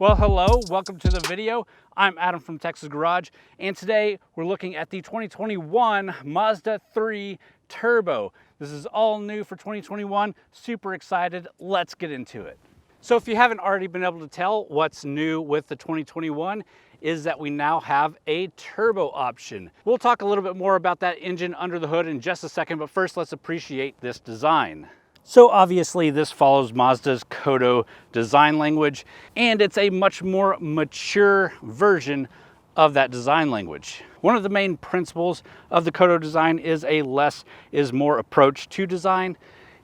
Well, hello, welcome to the video. I'm Adam from Texas Garage, and today we're looking at the 2021 Mazda 3 Turbo. This is all new for 2021, super excited, let's get into it. So if you haven't already been able to tell, what's new with the 2021 is that we now have a turbo option. We'll talk a little bit more about that engine under the hood in just a second, but first let's appreciate this design. So obviously this follows Mazda's Kodo design language, and it's a much more mature version of that design language. One of the main principles of the Kodo design is a less is more approach to design,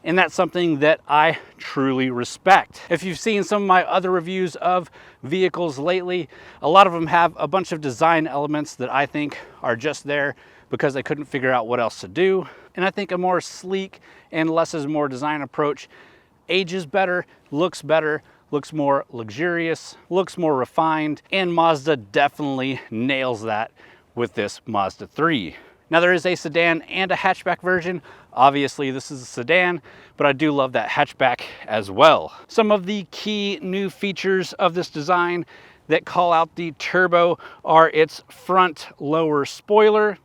and that's something that I truly respect. If you've seen some of my other reviews of vehicles lately, a lot of them have a bunch of design elements that I think are just there because they couldn't figure out what else to do. And I think a more sleek and less is more design approach ages better, looks more luxurious, looks more refined, and Mazda definitely nails that with this Mazda 3. Now there is a sedan and a hatchback version. Obviously this is a sedan, but I do love that hatchback as well. Some of the key new features of this design that call out the turbo are its front lower spoiler,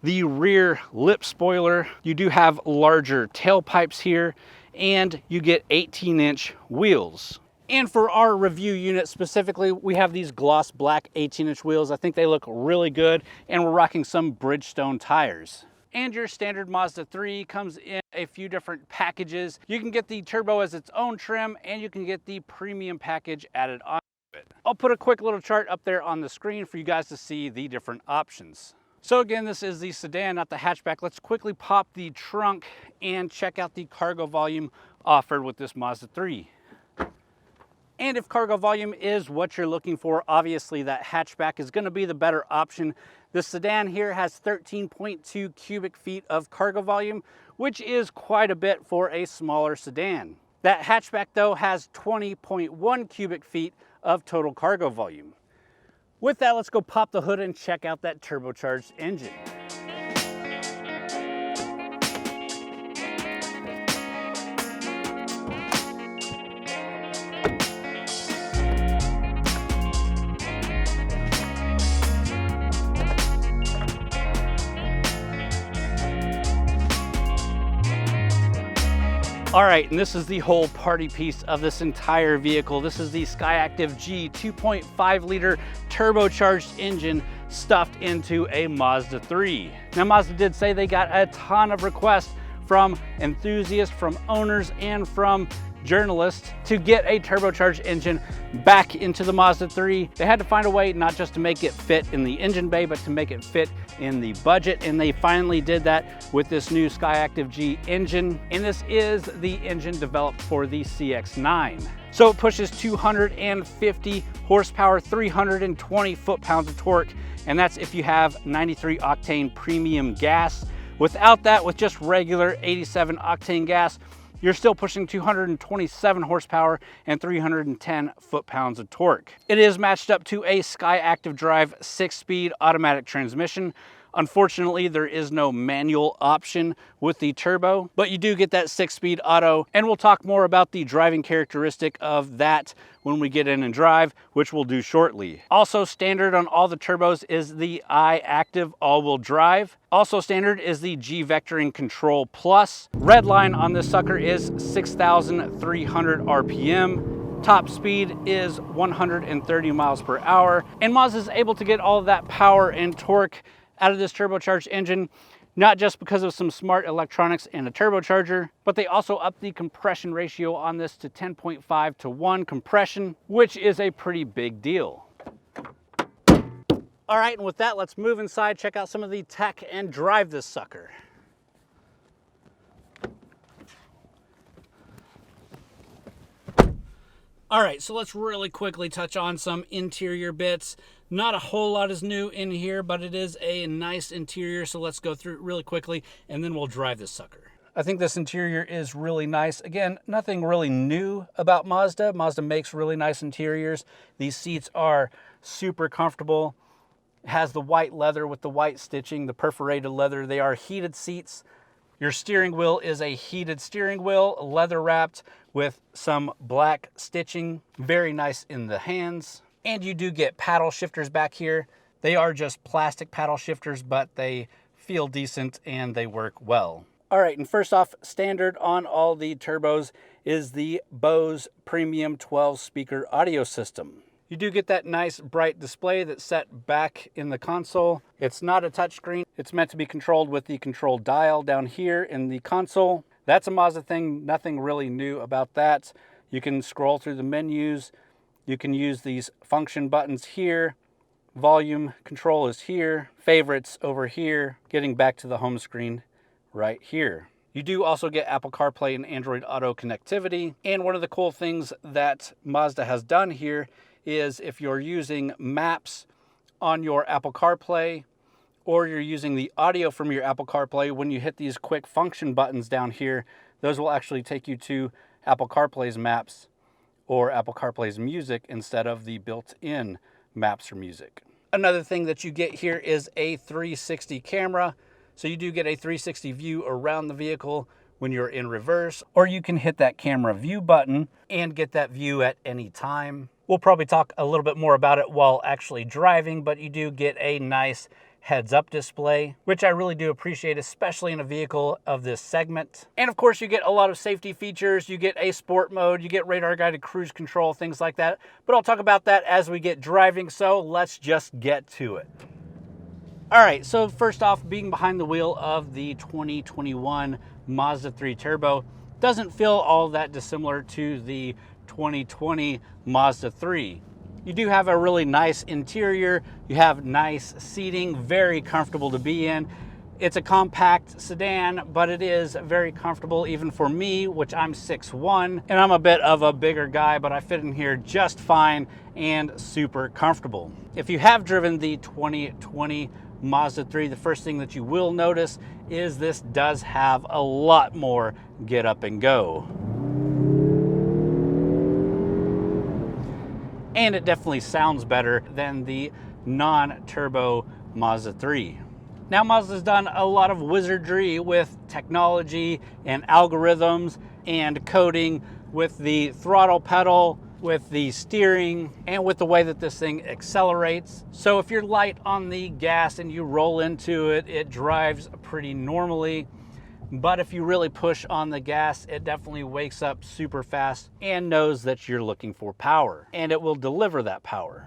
the rear lip spoiler. You do have larger tailpipes here, and you get 18-inch wheels. And for our review unit specifically, we have these gloss black 18-inch wheels. I think they look really good, and we're rocking some Bridgestone tires. And your standard Mazda 3 comes in a few different packages. You can get the turbo as its own trim, and you can get the premium package added on to it. I'll put a quick little chart up there on the screen for you guys to see the different options. So again, this is the sedan, not the hatchback. Let's quickly pop the trunk and check out the cargo volume offered with this Mazda 3. And if cargo volume is what you're looking for, obviously that hatchback is going to be the better option. The sedan here has 13.2 cubic feet of cargo volume, which is quite a bit for a smaller sedan. That hatchback though has 20.1 cubic feet of total cargo volume. With that, let's go pop the hood and check out that turbocharged engine. All right, and this is the whole party piece of this entire vehicle. This is the SkyActiv-G 2.5 liter turbocharged engine stuffed into a Mazda 3. Now Mazda did say they got a ton of requests from enthusiasts, from owners, and from journalists to get a turbocharged engine back into the Mazda 3. They had to find a way not just to make it fit in the engine bay, but to make it fit in the budget, and they finally did that with this new SkyActiv-G engine, and this is the engine developed for the CX-9. So it pushes 250 horsepower, 320 foot-pounds of torque, and that's if you have 93 octane premium gas. Without that, with just regular 87 octane gas, you're still pushing 227 horsepower and 310 foot-pounds of torque. It is matched up to a Skyactiv-Drive 6-speed automatic transmission. Unfortunately, there is no manual option with the turbo, but you do get that 6-speed auto, and we'll talk more about the driving characteristic of that when we get in and drive, which we'll do shortly. Also standard on all the turbos is the iActive all-wheel drive. Also standard is the G Vectoring Control Plus. Redline on this sucker is 6,300 RPM. Top speed is 130 miles per hour. And Mazda is able to get all of that power and torque out of this turbocharged engine, not just because of some smart electronics and a turbocharger, but they also upped the compression ratio on this to 10.5 to 1 compression, which is a pretty big deal. All right, and with that, let's move inside, check out some of the tech, and drive this sucker. All right, so let's really quickly touch on some interior bits. Not a whole lot is new in here, but it is a nice interior, so let's go through it really quickly, and then we'll drive this sucker. I think this interior is really nice. Again, nothing really new about Mazda. Mazda makes really nice interiors. These seats are super comfortable. It has the white leather with the white stitching, the perforated leather. They are heated seats. Your steering wheel is a heated steering wheel, leather wrapped with some black stitching. Very nice in the hands. And you do get paddle shifters back here. They are just plastic paddle shifters, but they feel decent and they work well. All right, and first off, standard on all the turbos is the Bose Premium 12 speaker audio system. You do get that nice bright display that's set back in the console. It's not a touchscreen. It's meant to be controlled with the control dial down here in the console. That's a Mazda thing, nothing really new about that. You can scroll through the menus. You can use these function buttons here. Volume control is here. Favorites over here. Getting back to the home screen right here. You do also get Apple CarPlay and Android Auto connectivity. And one of the cool things that Mazda has done here is if you're using maps on your Apple CarPlay or you're using the audio from your Apple CarPlay, when you hit these quick function buttons down here, those will actually take you to Apple CarPlay's maps or Apple CarPlay's music instead of the built-in maps or music. Another thing that you get here is a 360 camera. So you do get a 360 view around the vehicle when you're in reverse, or you can hit that camera view button and get that view at any time. We'll probably talk a little bit more about it while actually driving, but you do get a nice heads-up display, which I really do appreciate, especially in a vehicle of this segment. And of course, you get a lot of safety features. You get a sport mode, you get radar-guided cruise control, things like that. But I'll talk about that as we get driving, so let's just get to it. All right, so first off, being behind the wheel of the 2021 Mazda 3 Turbo doesn't feel all that dissimilar to the 2020 Mazda 3. You do have a really nice interior. You have nice seating, very comfortable to be in. It's a compact sedan, but it is very comfortable even for me, which I'm 6'1", and I'm a bit of a bigger guy, but I fit in here just fine and super comfortable. If you have driven the 2020 Mazda 3, the first thing that you will notice is this does have a lot more get up and go. And it definitely sounds better than the non-turbo Mazda 3. Now, Mazda's done a lot of wizardry with technology and algorithms and coding with the throttle pedal, with the steering, and with the way that this thing accelerates. So if you're light on the gas and you roll into it, it drives pretty normally. But if you really push on the gas, it definitely wakes up super fast and knows that you're looking for power, and it will deliver that power.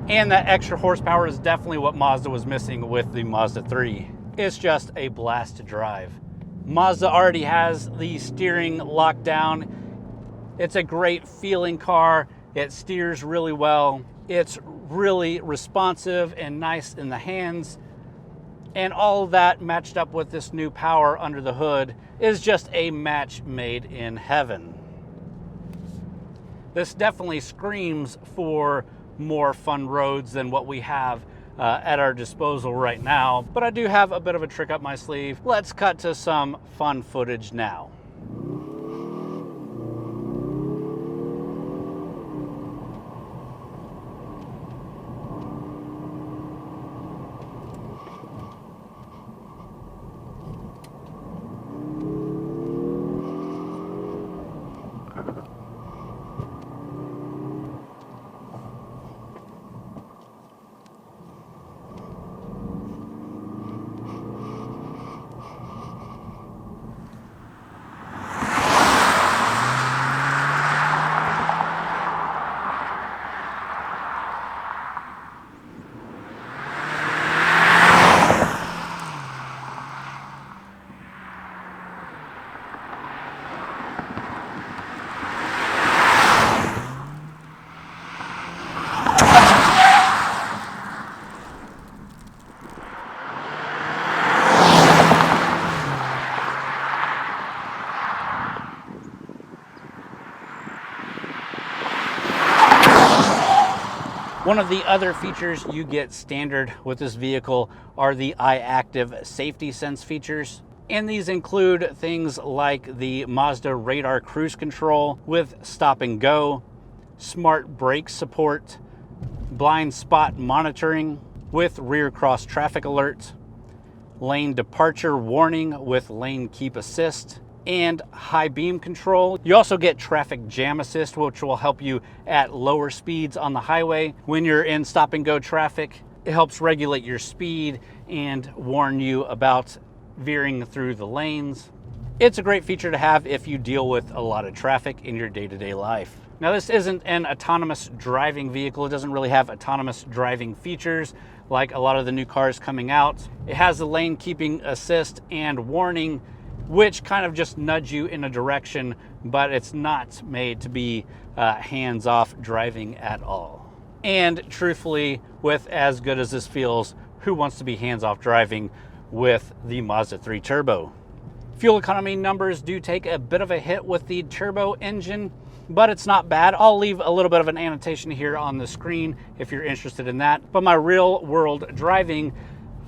And that extra horsepower is definitely what Mazda was missing with the Mazda 3. It's just a blast to drive. Mazda already has the steering locked down. It's a great feeling car. It steers really well. It's really responsive and nice in the hands. And all of that matched up with this new power under the hood is just a match made in heaven. This definitely screams for more fun roads than what we have at our disposal right now. But I do have a bit of a trick up my sleeve. Let's cut to some fun footage now. One of the other features you get standard with this vehicle are the iActive safety sense features. And these include things like the Mazda radar cruise control with stop and go, smart brake support, blind spot monitoring with rear cross traffic alert, lane departure warning with lane keep assist, and high beam control. You also get traffic jam assist, which will help you at lower speeds on the highway. When you're in stop and go traffic, it helps regulate your speed and warn you about veering through the lanes. It's a great feature to have if you deal with a lot of traffic in your day-to-day life. Now, this isn't an autonomous driving vehicle. It doesn't really have autonomous driving features like a lot of the new cars coming out. It has the lane keeping assist and warning, which kind of just nudge you in a direction, but it's not made to be hands-off driving at all. And truthfully, with as good as this feels, who wants to be hands-off driving with the Mazda 3 Turbo? Fuel economy numbers do take a bit of a hit with the turbo engine, but it's not bad. I'll leave a little bit of an annotation here on the screen if you're interested in that. But my real world driving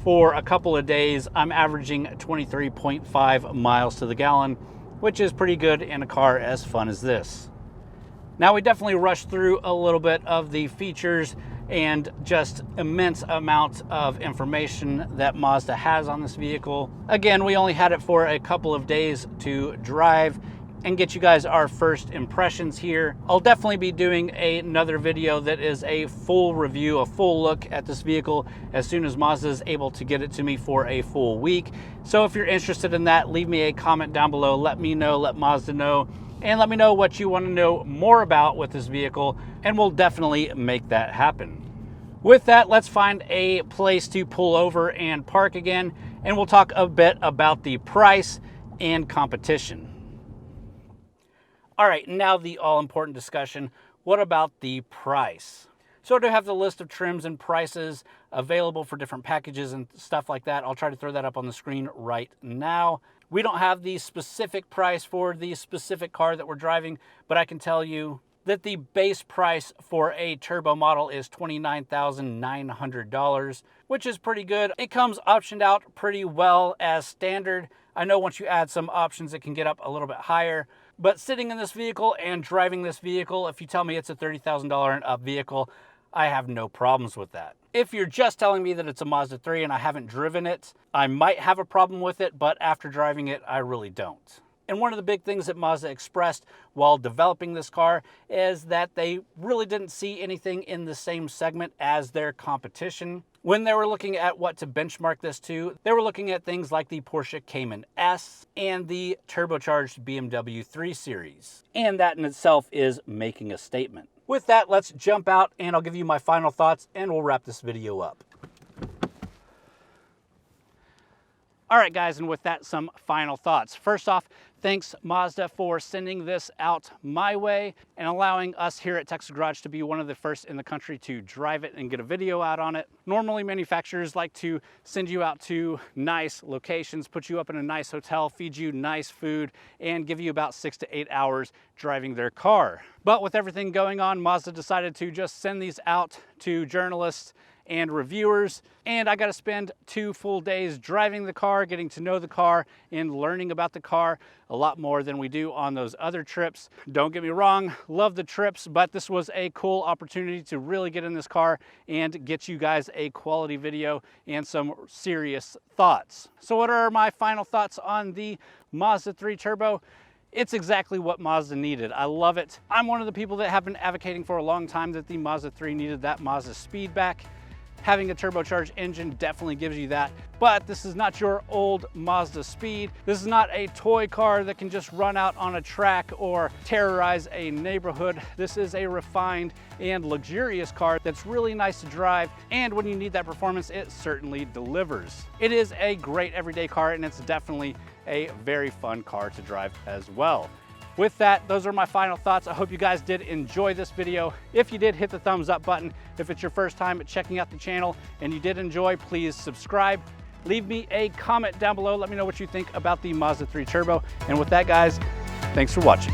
for a couple of days, I'm averaging 23.5 miles to the gallon, which is pretty good in a car as fun as this. Now, we definitely rushed through a little bit of the features and just immense amount of information that Mazda has on this vehicle. Again, we only had it for a couple of days to drive and get you guys our first impressions here. I'll definitely be doing another video that is a full review, a full look at this vehicle as soon as Mazda is able to get it to me for a full week. So if you're interested in that, leave me a comment down below. Let me know, let Mazda know, and let me know what you want to know more about with this vehicle, and we'll definitely make that happen. With that, let's find a place to pull over and park again, and we'll talk a bit about the price and competition. All right, now the all-important discussion. What about the price? So I do have the list of trims and prices available for different packages and stuff like that. I'll try to throw that up on the screen right now. We don't have the specific price for the specific car that we're driving, but I can tell you that the base price for a turbo model is $29,900, which is pretty good. It comes optioned out pretty well as standard. I know once you add some options, it can get up a little bit higher. But sitting in this vehicle and driving this vehicle, if you tell me it's a $30,000 and up vehicle, I have no problems with that. If you're just telling me that it's a Mazda 3 and I haven't driven it, I might have a problem with it, but after driving it, I really don't. And one of the big things that Mazda expressed while developing this car is that they really didn't see anything in the same segment as their competition. When they were looking at what to benchmark this to, they were looking at things like the Porsche Cayman S and the turbocharged BMW 3 Series. And that in itself is making a statement. With that, let's jump out and I'll give you my final thoughts and we'll wrap this video up. All right, guys, and with that, some final thoughts. First off, thanks Mazda for sending this out my way and allowing us here at Texas Garage to be one of the first in the country to drive it and get a video out on it. Normally, manufacturers like to send you out to nice locations, put you up in a nice hotel, feed you nice food, and give you about 6 to 8 hours driving their car. But with everything going on, Mazda decided to just send these out to journalists and reviewers, and I got to spend 2 full days driving the car, getting to know the car, and learning about the car a lot more than we do on those other trips. Don't get me wrong, love the trips, but this was a cool opportunity to really get in this car and get you guys a quality video and some serious thoughts. So what are my final thoughts on the Mazda 3 Turbo? It's exactly what Mazda needed. I love it. I'm one of the people that have been advocating for a long time that the Mazda 3 needed that Mazda speed back. Having a turbocharged engine definitely gives you that, but this is not your old Mazda speed. This is not a toy car that can just run out on a track or terrorize a neighborhood. This is a refined and luxurious car that's really nice to drive, and when you need that performance, it certainly delivers. It is a great everyday car, and it's definitely a very fun car to drive as well. With that, those are my final thoughts. I hope you guys did enjoy this video. If you did, hit the thumbs up button. If it's your first time checking out the channel and you did enjoy, please subscribe. Leave me a comment down below. Let me know what you think about the Mazda 3 Turbo. And with that, guys, thanks for watching.